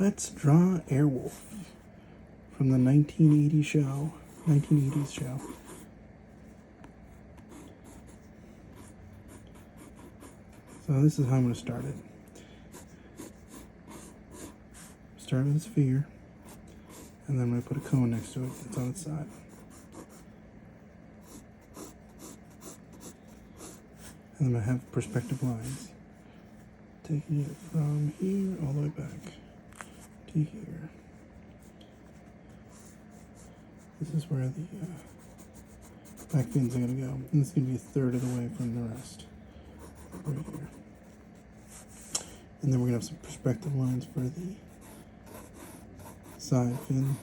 Let's draw Airwolf from the 1980s show. So this is how I'm going to start it. Start with a sphere, and then I'm going to put a cone next to it that's on its side. And I'm going to have perspective lines, taking it from here all the way back to here. This is where the back fins are going to go. And this is going to be a third of the way from the rest. Right here. And then we're going to have some perspective lines for the side fin,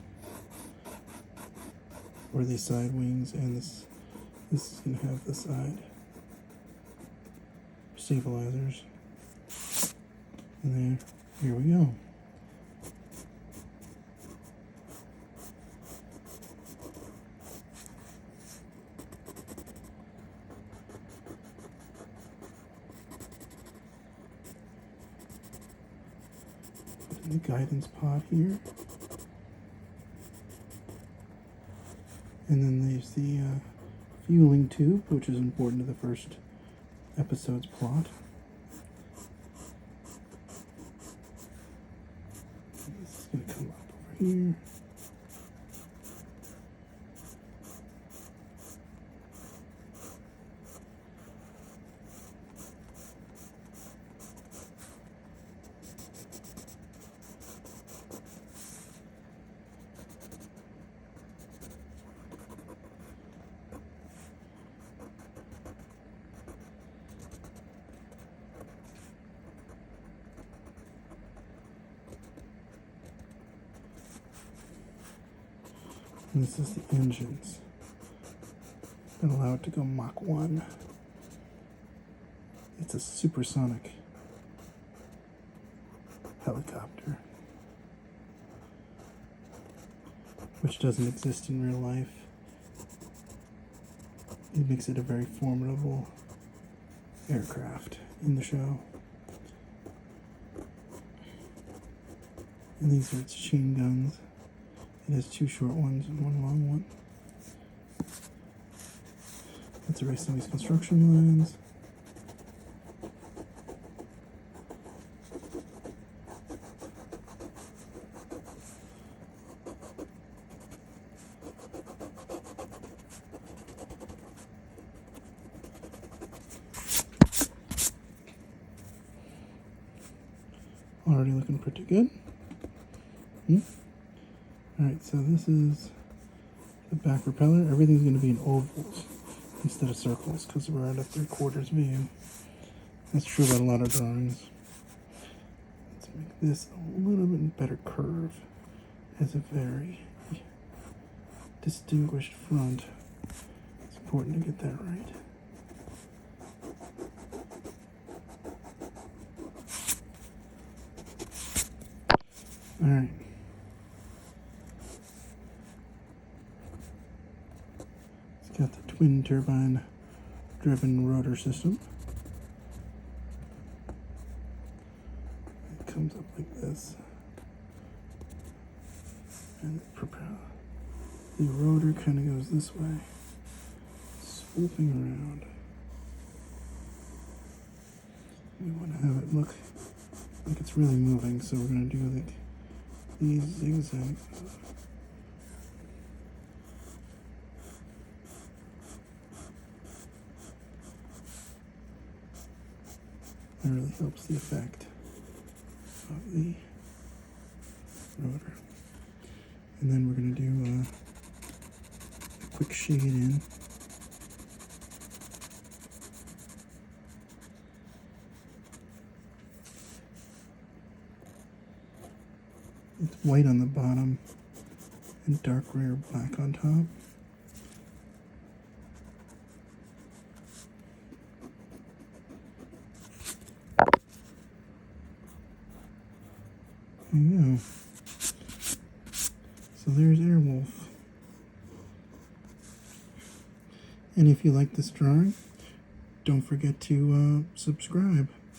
or the side wings, and this is going to have the side stabilizers. And here we go. The guidance pod here, and then there's the fueling tube, which is important to the first episode's plot. This is going to come up over here. And this is the engines that allow it to go Mach 1. It's a supersonic helicopter, which doesn't exist in real life. It makes it a very formidable aircraft in the show. And these are its chain guns. It has two short ones and one long one. Let's erase some of these construction lines. Already looking pretty good. Alright, so this is the back propeller. Everything's going to be in ovals instead of circles because we're at a 3/4 view. That's true about a lot of drawings. Let's make this a little bit better curve. Has a very distinguished front. It's important to get that right. Alright. It's got the twin turbine driven rotor system. It comes up like this. And the rotor kind of goes this way, swooping around. We want to have it look like it's really moving, so we're going to do like these zigzags. That really helps the effect of the rotor. And then we're going to do a quick shade in. It's white on the bottom and dark gray or black on top. There you go. So there's Airwolf. And if you like this drawing, don't forget to subscribe.